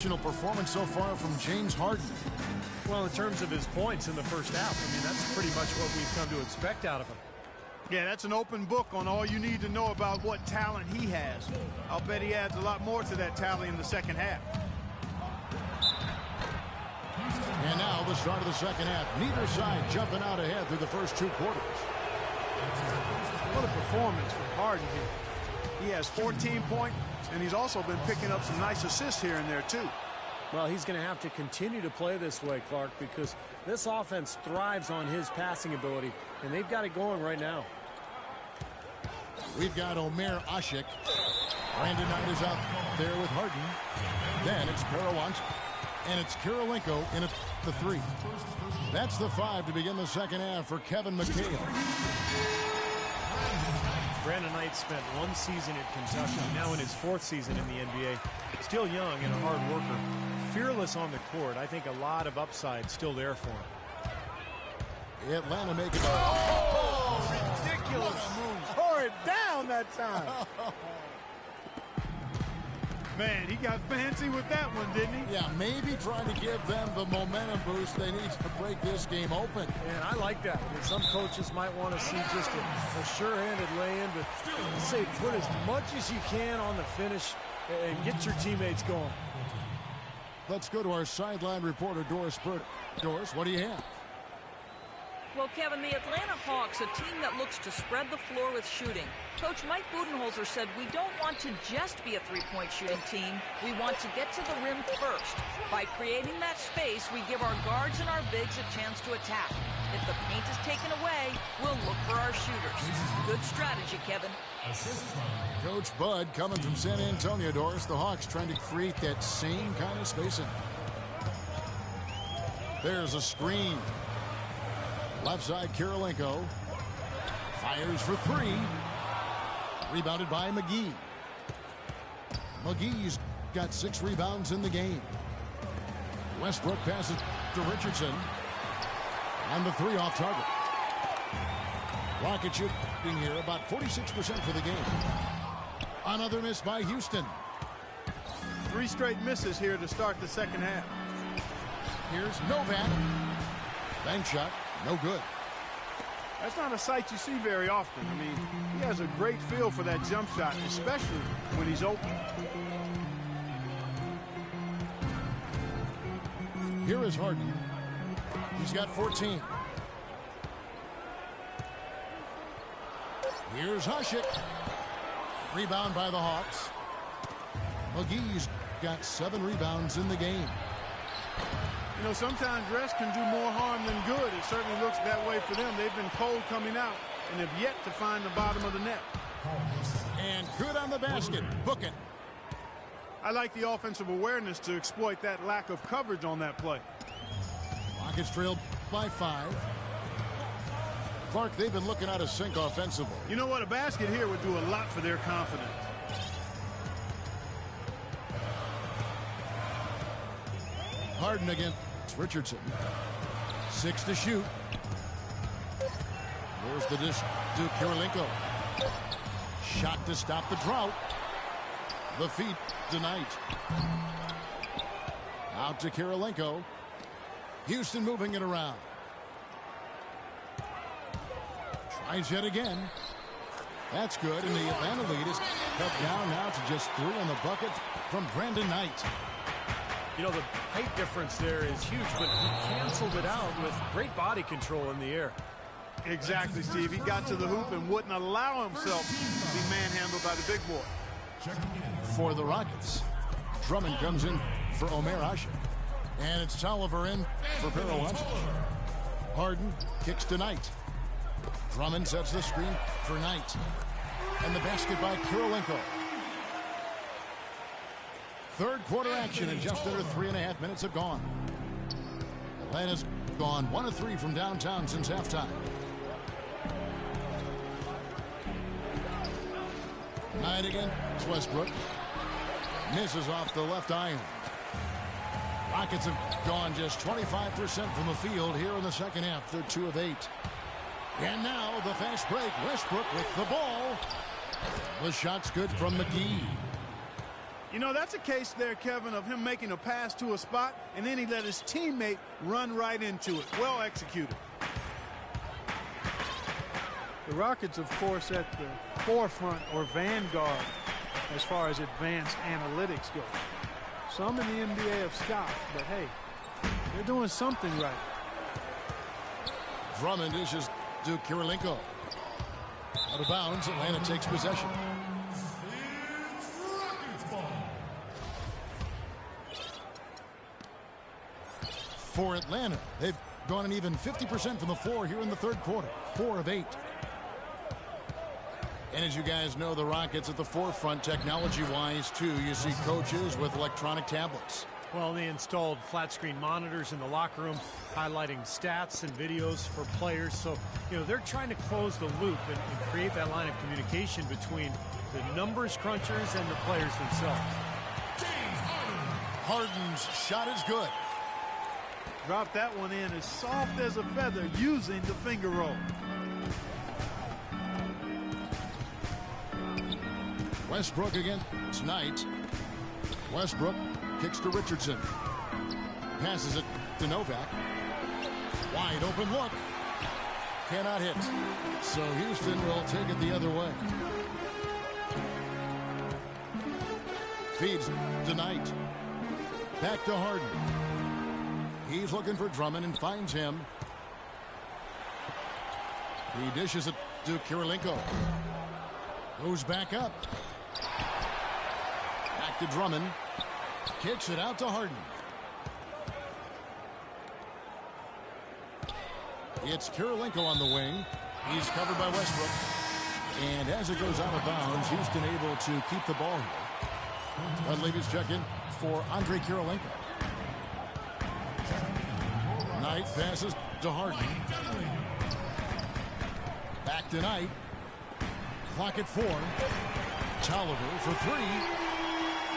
Performance so far from James Harden. Well, in terms of his points in the first half, I mean, that's pretty much what we've come to expect out of him. Yeah, that's an open book on all you need to know about what talent he has. I'll bet he adds a lot more to that tally in the second half. And now the start of the second half. Neither side jumping out ahead through the first 2 quarters. What a performance from Harden here. He has 14 points, and he's also been picking up some nice assists here and there, too. Well, he's going to have to continue to play this way, Clark, because this offense thrives on his passing ability, and they've got it going right now. We've got Omer Ashik. Brandon Knight is out there with Harden. Then it's Perawant, and it's Kirilenko in at the 3. That's the 5 to begin the second half for Kevin McHale. Brandon Knight spent 1 season at Kentucky, now in his 4th season in the NBA. Still young and a hard worker. Fearless on the court. I think a lot of upside still there for him. Atlanta making Ridiculous. Tore it down that time. Man, he got fancy with that one, didn't he? Yeah, maybe trying to give them the momentum boost they need to break this game open. And I like that. I mean, some coaches might want to see just a sure-handed lay-in, but I say put as much as you can on the finish and get your teammates going. Let's go to our sideline reporter, Doris Burt. Doris, what do you have? Well, Kevin, the Atlanta Hawks, a team that looks to spread the floor with shooting. Coach Mike Budenholzer said we don't want to just be a three-point shooting team. We want to get to the rim first. By creating that space, we give our guards and our bigs a chance to attack. If the paint is taken away, we'll look for our shooters. Good strategy, Kevin. Coach Bud coming from San Antonio, Doris. The Hawks trying to create that same kind of spacing. There's a screen. Left side, Kirilenko. Fires for 3. Rebounded by McGee. McGee's got 6 rebounds in the game. Westbrook passes to Richardson. And the 3 off target. Rocket shooting here about 46% for the game. Another miss by Houston. 3 straight misses here to start the second half. Here's Novak. Bank shot. No good. That's not a sight you see very often. I mean, he has a great feel for that jump shot, especially when he's open. Here is Harden. He's got 14. Here's Hushik. Rebound by the Hawks. McGee's got 7 rebounds in the game. You know, sometimes rest can do more harm than good. It certainly looks that way for them. They've been cold coming out and have yet to find the bottom of the net. And good on the basket. Book it. I like the offensive awareness to exploit that lack of coverage on that play. Rockets trailed by 5. Clark, they've been looking out of sync offensively. You know what? A basket here would do a lot for their confidence. Harden against Richardson. 6 to shoot. There's the dish to Kirilenko. Shot to stop the drought. The feed to Knight. Out to Kirilenko. Houston moving it around. Tries yet again. That's good, and the Atlanta lead is cut down now to just 3 on the bucket from Brandon Knight. You know, the height difference there is huge, but he canceled it out with great body control in the air. Exactly, Steve. He got to the hoop and wouldn't allow himself to be manhandled by the big boy. For the Rockets, Drummond comes in for Omer Ashik. And it's Tolliver in for Perawant. Harden kicks to Knight. Drummond sets the screen for Knight. And the basket by Kirilenko. Third quarter action, and just under 3.5 minutes have gone. Atlanta's gone 1 of 3 from downtown since halftime. Knight again. It's Westbrook. Misses off the left iron. Rockets have gone just 25% from the field here in the second half. They're 2 of 8. And now the fast break. Westbrook with the ball. The shot's good from McGee. You know, that's a case there, Kevin, of him making a pass to a spot, and then he let his teammate run right into it. Well executed. The Rockets, of course, at the forefront or vanguard as far as advanced analytics go. Some in the NBA have scoffed, but hey, they're doing something right. Drummond dishes to Kirilenko. Out of bounds, Atlanta takes possession. For Atlanta, they've gone an even 50% from the floor here in the third quarter. 4 of 8. And as you guys know, the Rockets at the forefront technology-wise, too. You see coaches with electronic tablets. Well, they installed flat-screen monitors in the locker room, highlighting stats and videos for players. So, they're trying to close the loop and create that line of communication between the numbers crunchers and the players themselves. Harden's shot is good. Dropped that one in as soft as a feather using the finger roll. Westbrook again. It's Knight. Westbrook kicks to Richardson. Passes it to Novak. Wide open look. Cannot hit. So Houston will take it the other way. Feeds to Knight. Back to Harden. He's looking for Drummond and finds him. He dishes it to Kirilenko. Goes back up. Back to Drummond. Kicks it out to Harden. It's Kirilenko on the wing. He's covered by Westbrook. And as it goes out of bounds, Houston able to keep the ball here. Dunleavy's check in for Andre Kirilenko. Knight passes to Harden. Back to Knight. Clock at 4. Tolliver for 3.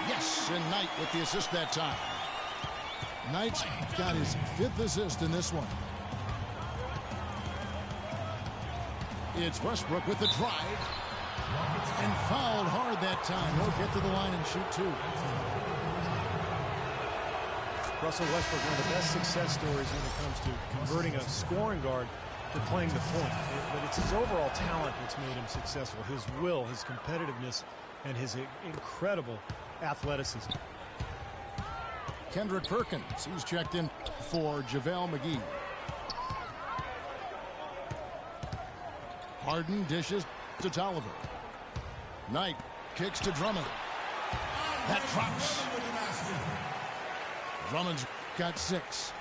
Yes, and Knight with the assist that time. Knight's got his 5th assist in this one. It's Westbrook with the drive. And fouled hard that time. He'll get to the line and shoot 2. Russell Westbrook, one of the best success stories when it comes to converting a scoring guard to playing the point. But it's his overall talent that's made him successful. His will, his competitiveness, and his incredible athleticism. Kendrick Perkins, he's checked in for JaVale McGee. Harden dishes to Tolliver. Knight kicks to Drummond. That drops. Drummond's got 6.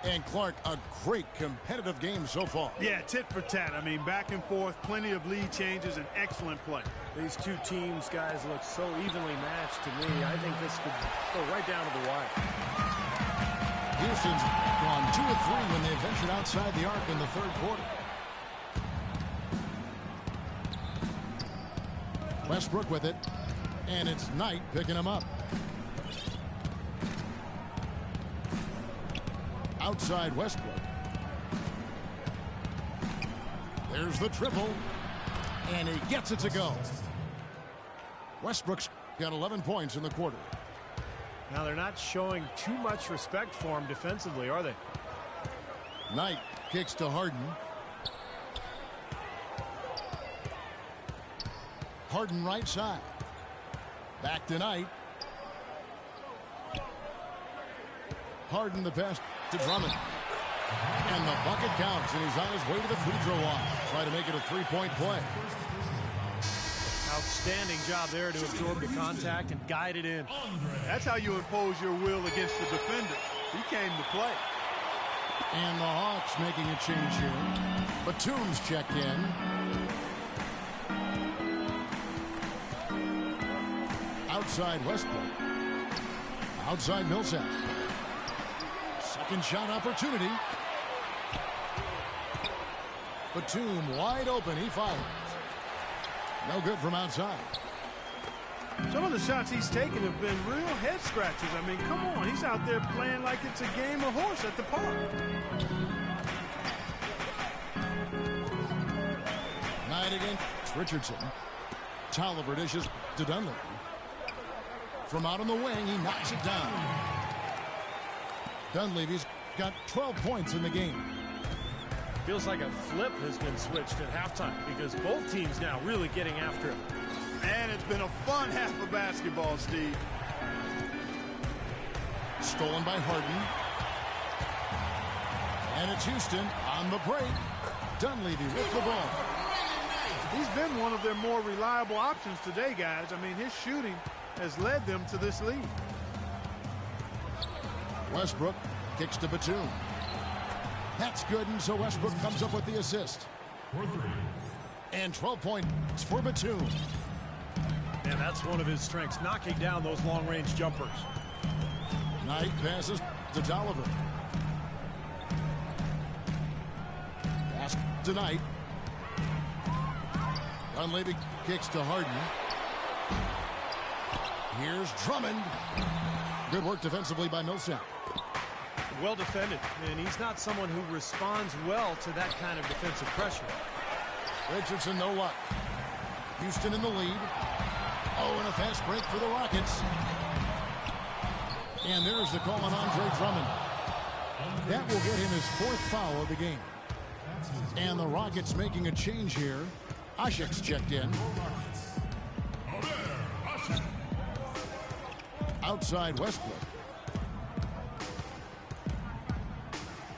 And Clark, a great competitive game so far. Yeah, tit for tat. I mean, back and forth, plenty of lead changes, and excellent play. These two teams, guys, look so evenly matched to me. I think this could go right down to the wire. Houston's gone 2 of 3 when they ventured outside the arc in the third quarter. Westbrook with it, and it's Knight picking him up. Outside Westbrook. There's the triple, and he gets it to go. Westbrook's got 11 points in the quarter. Now they're not showing too much respect for him defensively, are they? Knight kicks to Harden. Harden right side. Back to Knight. Harden the pass to Drummond. And the bucket counts, and he's on his way to the free throw line. Try to make it a 3-point play. Outstanding job there to absorb the contact and guide it in. That's how you impose your will against the defender. He came to play. And the Hawks making a change here. Batum's checked in. Outside Westbrook. Outside Millsap. Second shot opportunity. Batum wide open. He fires. No good from outside. Some of the shots he's taken have been real head scratchers. I mean, come on. He's out there playing like it's a game of horse at the park. Knight against Richardson. Tolliver dishes to Dunleavy. From out on the wing, he knocks it down. Dunleavy's got 12 points in the game. Feels like a flip has been switched at halftime because both teams now really getting after it. And it's been a fun half of basketball, Steve. Stolen by Harden. And it's Houston on the break. Dunleavy with the ball. He's been one of their more reliable options today, guys. I mean, his shooting has led them to this lead. Westbrook kicks to Batum. That's good, and so Westbrook comes up with the assist. And 12 points for Batum. And that's one of his strengths, knocking down those long-range jumpers. Knight passes to Tolliver. Pass to Knight. Dunleavy kicks to Harden. Here's Drummond. Good work defensively by Millsap. Well defended, and he's not someone who responds well to that kind of defensive pressure. Richardson, no luck. Houston in the lead. Oh, and a fast break for the Rockets. And there's the call on Andre Drummond. That will get him his 4th foul of the game. And the Rockets making a change here. Ashik's checked in. Outside Westbrook.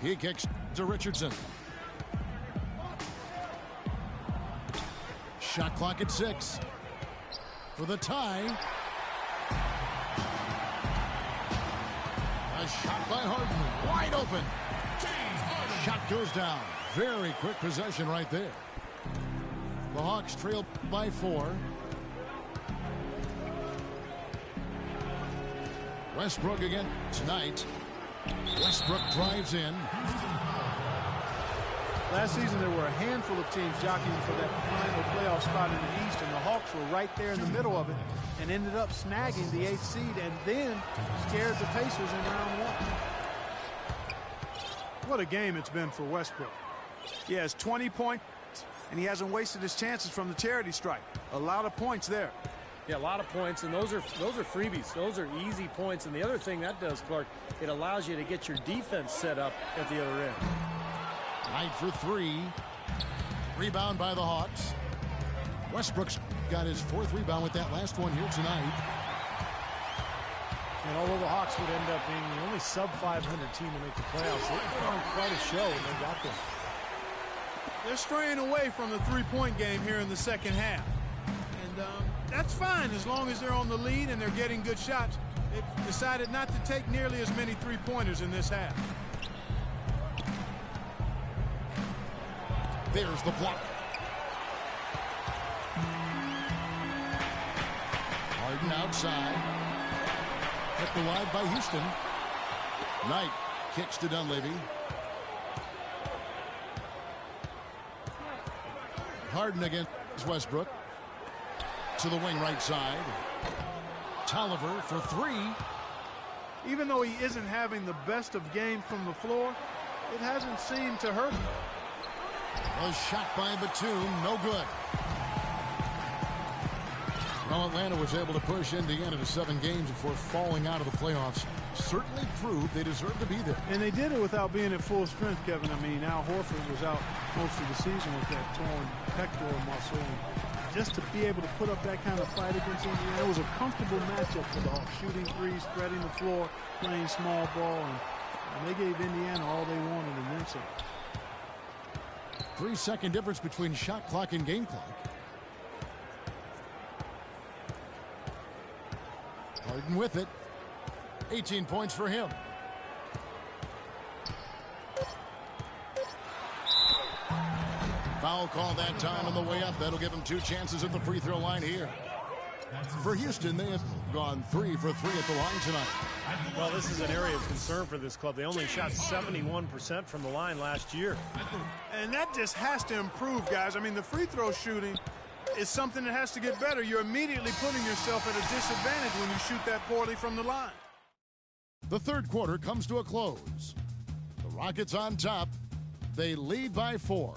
He kicks to Richardson. Shot clock at 6. For the tie. A shot by Harden. Wide open. Shot goes down. Very quick possession right there. The Hawks trail by 4. Westbrook again tonight. Westbrook drives in. Last season, there were a handful of teams jockeying for that final playoff spot in the East, and the Hawks were right there in the middle of it and ended up snagging the 8th seed and then scared the Pacers in round 1. What a game it's been for Westbrook. He has 20 points, and he hasn't wasted his chances from the charity stripe. A lot of points there. Yeah, a lot of points, and those are freebies. Those are easy points. And the other thing that does, Clark, it allows you to get your defense set up at the other end. Knight for 3. Rebound by the Hawks. Westbrook's got his 4th rebound with that last one here tonight. And although the Hawks would end up being the only sub-500 team to make the playoffs, they put on quite a show when they got there. They're straying away from the three-point game here in the second half. And that's fine as long as they're on the lead and they're getting good shots. They've decided not to take nearly as many three-pointers in this half. There's the block. Harden outside. Kept alive by Houston. Knight kicks to Dunleavy. Harden against Westbrook. To the wing right side. Tolliver for 3. Even though he isn't having the best of games from the floor, it hasn't seemed to hurt him. A shot by Batum, no good. Well, Atlanta was able to push Indiana to 7 games before falling out of the playoffs. Certainly proved they deserve to be there. And they did it without being at full strength, Kevin. I mean, Al Horford was out most of the season with that torn pectoral muscle. And just to be able to put up that kind of fight against Indiana, it was a comfortable matchup for the Hawks. Shooting threes, spreading the floor, playing small ball, and they gave Indiana all they wanted and then some. 3-second difference between shot clock and game clock. Harden with it. 18 points for him. Foul call that time on the way up. That'll give him 2 chances at the free throw line here. For Houston, they have gone 3 for 3 at the line tonight. Well, this is an area of concern for this club. They only shot 71% from the line last year. And that just has to improve, guys. I mean, the free throw shooting is something that has to get better. You're immediately putting yourself at a disadvantage when you shoot that poorly from the line. The third quarter comes to a close. The Rockets on top. They lead by 4.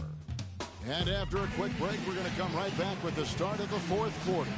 And after a quick break, we're going to come right back with the start of the fourth quarter.